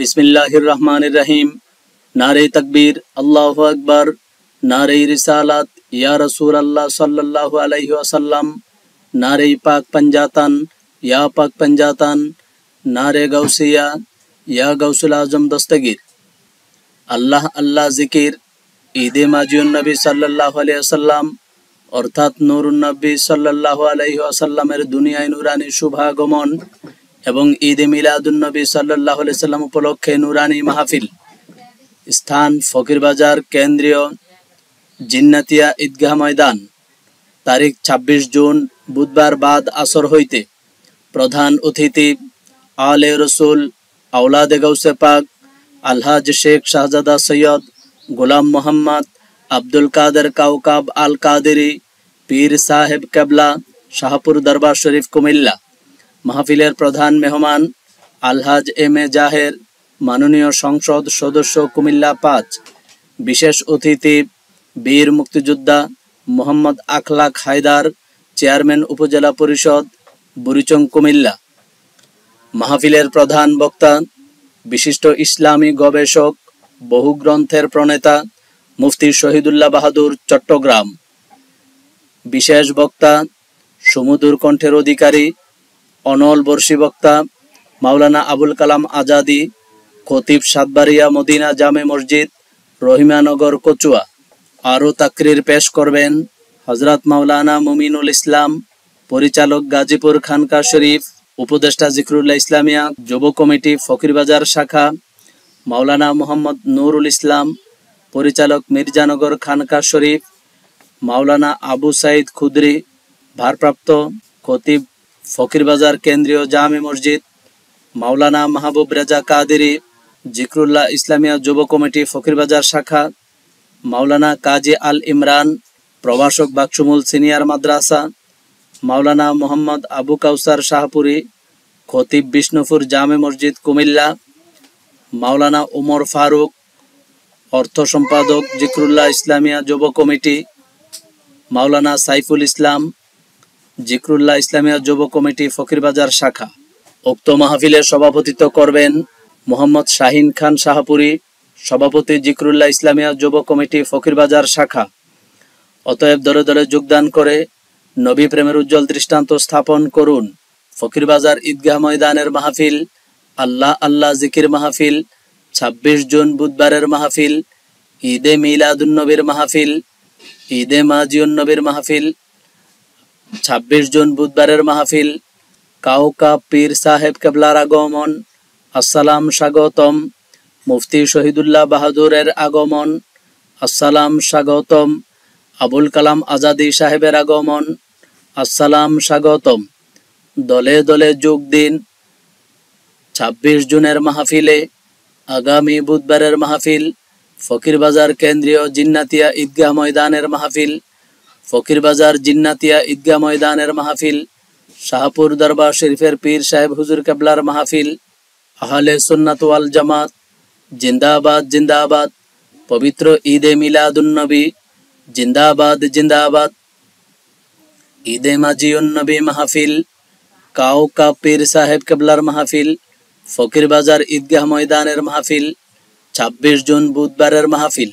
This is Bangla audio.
बिस्मिल्लाहिर रहमानिर रहीम। नारे तकबीर, अल्लाहु अकबर, नारे रिसालत या रसूल अल्लाह सल्लल्लाहु अलैहि वसल्लम, नारे पाक पंजातन या पाक पंजातन, नारे गौसिया या गौसुल आजम दस्तगीर। अल्लाह अल्लाह जिकिर, ईदे माजिउन नबी सल्लल्लाहु अलैहि वसल्लम अर्थात नूरुन नबी सल्लल्लाहु अलैहि वसल्लमेर दुनियाय नुरानी शुभागमन এবং ঈদে মিলাদুন নবী সাল্লাল্লাহু আলাইহি সাল্লাম উপলক্ষে নুরানি মাহফিল। স্থান ফকিরবাজার কেন্দ্রীয় জিন্নাতিয়া ঈদগাহ ময়দান। তারিখ 26 জুন বুধবার বাদ আসর হইতে। প্রধান অতিথি আলে রসুল আওলাদে গৌসে পাক আলহাজ শেখ শাহজাদা সৈয়দ গোলাম মোহাম্মদ আব্দুল কাদের কাউকাব আল কাদেরি পীর সাহেব কেবলা শাহপুর দরবার শরীফ কুমিল্লা। মাহফিলের প্রধান মেহমান আলহাজ এম এ জাহের মাননীয় সংসদ সদস্য কুমিল্লা 5। বিশেষ অতিথি বীর মুক্তিযোদ্ধা মোহাম্মদ আখলাক হায়দার চেয়ারম্যান উপজেলা পরিষদ বুড়িচং কুমিল্লা। মাহফিলের প্রধান বক্তা বিশিষ্ট ইসলামী গবেষক বহু গ্রন্থের প্রণেতা মুফতি শহীদুল্লাহ বাহাদুর চট্টগ্রাম। বিশেষ বক্তা সুমধুর কণ্ঠের অধিকারী অনল বর্ষী বক্তা মাওলানা আবুল কালাম আজাদি খতিব সাতবাড়িয়া মদিনা জামে মসজিদ রহিমানগর কচুয়া। আরও তাকরির পেশ করবেন হযরত মাওলানা মুমিনুল ইসলাম পরিচালক গাজীপুর খানকা শরীফ, উপদেষ্টা জিকরুল্লাহ ইসলামিয়া যুব কমিটি ফকিরবাজার শাখা, মাওলানা মোহাম্মদ নুরুল ইসলাম পরিচালক মির্জানগর খানকা শরীফ, মাওলানা আবু সাইদ খুদরি ভারপ্রাপ্ত খতিব ফকিরবাজার কেন্দ্রীয় জামে মসজিদ, মাওলানা মাহবুব রেজা কাদেরি জিকরুল্লাহ ইসলামিয়া যুব কমিটি ফকিরবাজার শাখা, মাওলানা কাজী আল ইমরান প্রভাষক বাকশমুল সিনিয়র মাদ্রাসা, মাওলানা মোহাম্মদ আবু কাউসার শাহপুরি খতিব বিষ্ণুপুর জামে মসজিদ কুমিল্লা, মাওলানা উমর ফারুক অর্থ সম্পাদক জিকরুল্লাহ ইসলামিয়া যুব কমিটি, মাওলানা সাইফুল ইসলাম জিকরুল্লাহ ইসলামিয়া যুব কমিটি ফকিরবাজার শাখা। উক্ত মাহফিলের সভাপতিত্ব করবেন মোহাম্মদ শাহিন খান শাহপুরি, সভাপতি জিকরুল্লাহ ইসলামিয়া যুব কমিটি ফকিরবাজার শাখা। অতএব দলে দলে যোগদান করে নবী প্রেমের উজ্জ্বল দৃষ্টান্ত স্থাপন করুন। ফকিরবাজার ঈদগাহ ময়দানের মাহফিল, আল্লাহ আল্লাহ জিকির মাহফিল, 26 জুন বুধবারের মাহফিল, ঈদে মিলাদুন নবীর মাহফিল, ঈদে মাজিউন নবীর মাহফিল, 26 জুন বুধবারের মাহফিল, কাউকাব পীর সাহেব কেবলার আগমন, আসসালাম স্বাগতম, মুফতি শহীদুল্লাহ বাহাদুরের আগমন, আসসালাম স্বাগতম, আবুল কালাম আজাদি সাহেবের আগমন, আসসালাম স্বাগতম। দলে দলে যোগ দিন 26 জুনের মাহফিলে। আগামী বুধবারের মাহফিল ফকিরবাজার কেন্দ্রীয় জিন্নাতিয়া ঈদগাহ ময়দানের মাহফিল, ফকিরবাজার জিন্নাতিয়া ঈদগাহ ময়দানের মাহফিল, শাহপুর দরবার শরীফের পীর সাহেব হুজুর কেবলার মাহফিল। আহলে সুন্নাত ওয়াল জামাত জিন্দাবাদ জিন্দাবাদ। পবিত্র ঈদে মিলাদুন নবী জিন্দাবাদ জিন্দাবাদ। ঈদে মাজিউন নবী মাহফিল, কাউকাব পীর সাহেব কেবলার মাহফিল, ফকিরবাজার ঈদগাহ ময়দানের মাহফিল, 26 জুন বুধবারের মাহফিল।